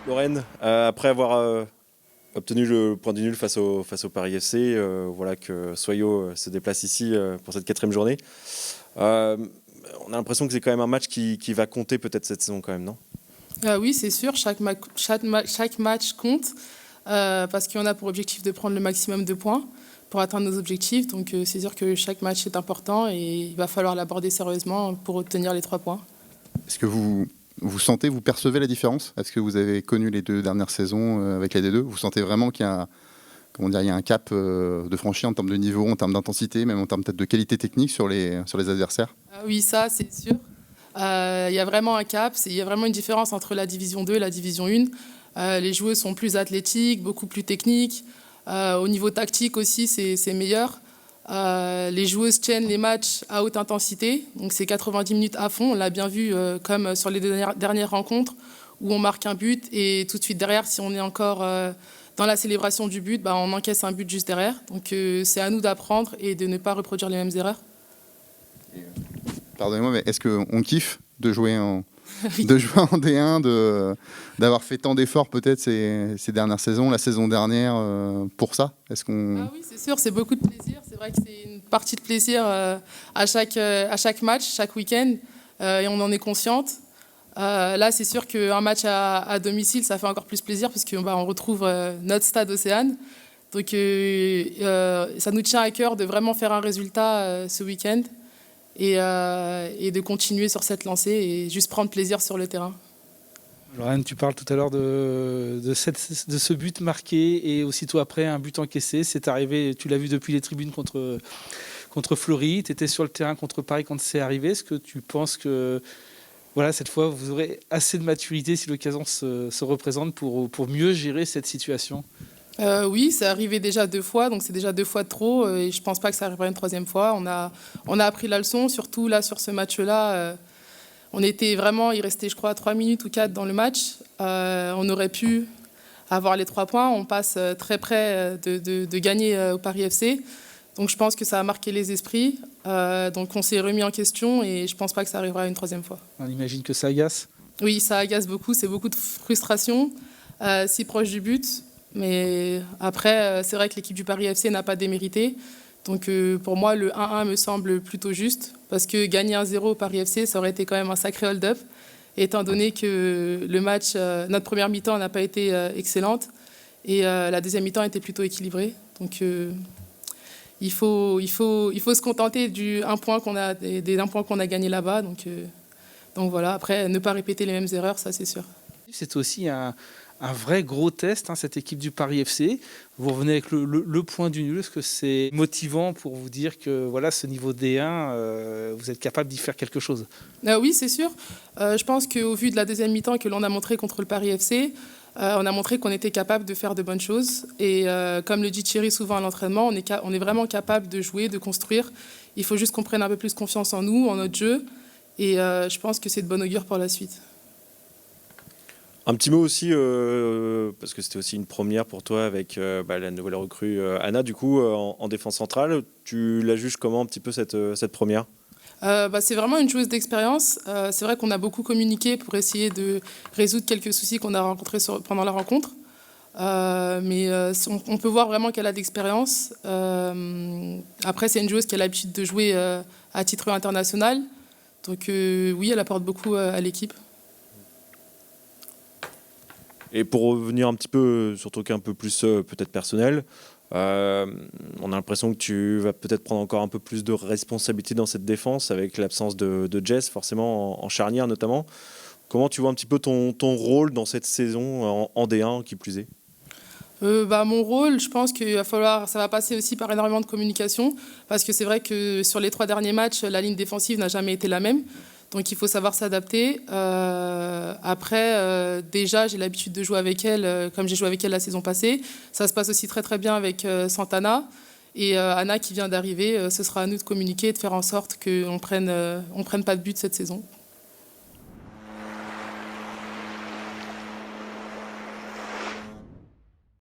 Lorraine, après avoir obtenu le point du nul face au Paris FC, voilà que Soyo se déplace ici pour cette 4e journée. On a l'impression que c'est quand même un match qui va compter peut-être cette saison quand même, non? Oui, c'est sûr, chaque match compte parce qu'on a pour objectif de prendre le maximum de points pour atteindre nos objectifs. Donc c'est sûr que chaque match est important et il va falloir l'aborder sérieusement pour obtenir les 3 points. Est-ce que vous sentez, vous percevez la différence? Est-ce que vous avez connu les 2 dernières saisons avec la D2? Vous sentez vraiment qu'il y a, comment dire, il y a un cap de franchi en termes de niveau, en termes d'intensité, même en termes peut-être de qualité technique sur les adversaires? Oui, ça c'est sûr. Il y a vraiment un cap, il y a vraiment une différence entre la division 2 et la division 1. Les joueurs sont plus athlétiques, beaucoup plus techniques. Au niveau tactique aussi, c'est meilleur. Les joueuses tiennent les matchs à haute intensité, donc c'est 90 minutes à fond. On l'a bien vu comme sur les dernières rencontres où on marque un but et tout de suite derrière, si on est encore dans la célébration du but, on encaisse un but juste derrière. Donc c'est à nous d'apprendre et de ne pas reproduire les mêmes erreurs. Pardonnez-moi, mais est-ce qu'on kiffe de jouer en, Oui. de jouer en D1, d'avoir fait tant d'efforts peut-être ces dernières saisons, la saison dernière, pour ça? Est-ce qu'on... Ah oui, c'est sûr, c'est beaucoup de plaisir. C'est vrai que c'est une partie de plaisir à chaque match, chaque week-end, et on en est consciente. Là, c'est sûr qu'un match à domicile, ça fait encore plus plaisir parce qu'on retrouve notre stade Océane. Donc, ça nous tient à cœur de vraiment faire un résultat ce week-end et de continuer sur cette lancée et juste prendre plaisir sur le terrain. Lorraine, tu parles tout à l'heure de ce but marqué et aussitôt après un but encaissé. C'est arrivé, tu l'as vu depuis les tribunes contre Fleury. Tu étais sur le terrain contre Paris quand c'est arrivé. Est-ce que tu penses que voilà, cette fois, vous aurez assez de maturité si l'occasion se représente pour mieux gérer cette situation? Oui, c'est arrivé déjà 2 fois, donc c'est déjà 2 fois de trop. Et je ne pense pas que ça arrivera une 3e fois. On a appris la leçon, surtout là sur ce match-là. On était vraiment, il restait je crois 3 minutes ou 4 dans le match. On aurait pu avoir les 3 points. On passe très près de gagner au Paris FC. Donc je pense que ça a marqué les esprits. Donc on s'est remis en question et je ne pense pas que ça arrivera une 3e fois. On imagine que ça agace. Oui, ça agace beaucoup, c'est beaucoup de frustration, si proche du but. Mais après, c'est vrai que l'équipe du Paris FC n'a pas démérité. Donc pour moi, le 1-1 me semble plutôt juste, parce que gagner 1-0 au Paris FC, ça aurait été quand même un sacré hold-up, étant donné que le match, notre première mi-temps n'a pas été excellente, et la deuxième mi-temps était plutôt équilibrée. Donc il faut se contenter des 1 point qu'on a gagné là-bas. Donc voilà, après, ne pas répéter les mêmes erreurs, ça c'est sûr. C'est aussi un vrai gros test, cette équipe du Paris FC. Vous revenez avec le point du nul. Est-ce que c'est motivant pour vous dire que voilà, ce niveau D1, vous êtes capable d'y faire quelque chose? Oui, c'est sûr. Je pense qu'au vu de la deuxième mi-temps que l'on a montré contre le Paris FC, on a montré qu'on était capable de faire de bonnes choses. Et comme le dit Thierry souvent à l'entraînement, on est vraiment capable de jouer, de construire. Il faut juste qu'on prenne un peu plus confiance en nous, en notre jeu. Et je pense que c'est de bon augure pour la suite. Un petit mot aussi, parce que c'était aussi une première pour toi avec la nouvelle recrue Anna, du coup, en défense centrale. Tu la juges comment un petit peu cette première? C'est vraiment une joueuse d'expérience. C'est vrai qu'on a beaucoup communiqué pour essayer de résoudre quelques soucis qu'on a rencontrés pendant la rencontre. Mais on peut voir vraiment qu'elle a de l'expérience. Après, c'est une joueuse qui a l'habitude de jouer à titre international. Donc oui, elle apporte beaucoup à l'équipe. Et pour revenir un petit peu sur ton cas un peu plus peut-être personnel, on a l'impression que tu vas peut-être prendre encore un peu plus de responsabilité dans cette défense avec l'absence de Jess, forcément en charnière notamment. Comment tu vois un petit peu ton rôle dans cette saison en D1 qui plus est? Mon rôle, je pense ça va passer aussi par énormément de communication, parce que c'est vrai que sur les 3 derniers matchs, la ligne défensive n'a jamais été la même. Donc il faut savoir s'adapter. Après, déjà, j'ai l'habitude de jouer avec elle, comme j'ai joué avec elle la saison passée. Ça se passe aussi très très bien avec Santana. Et Anna qui vient d'arriver, ce sera à nous de communiquer et de faire en sorte qu'on prenne pas de but cette saison.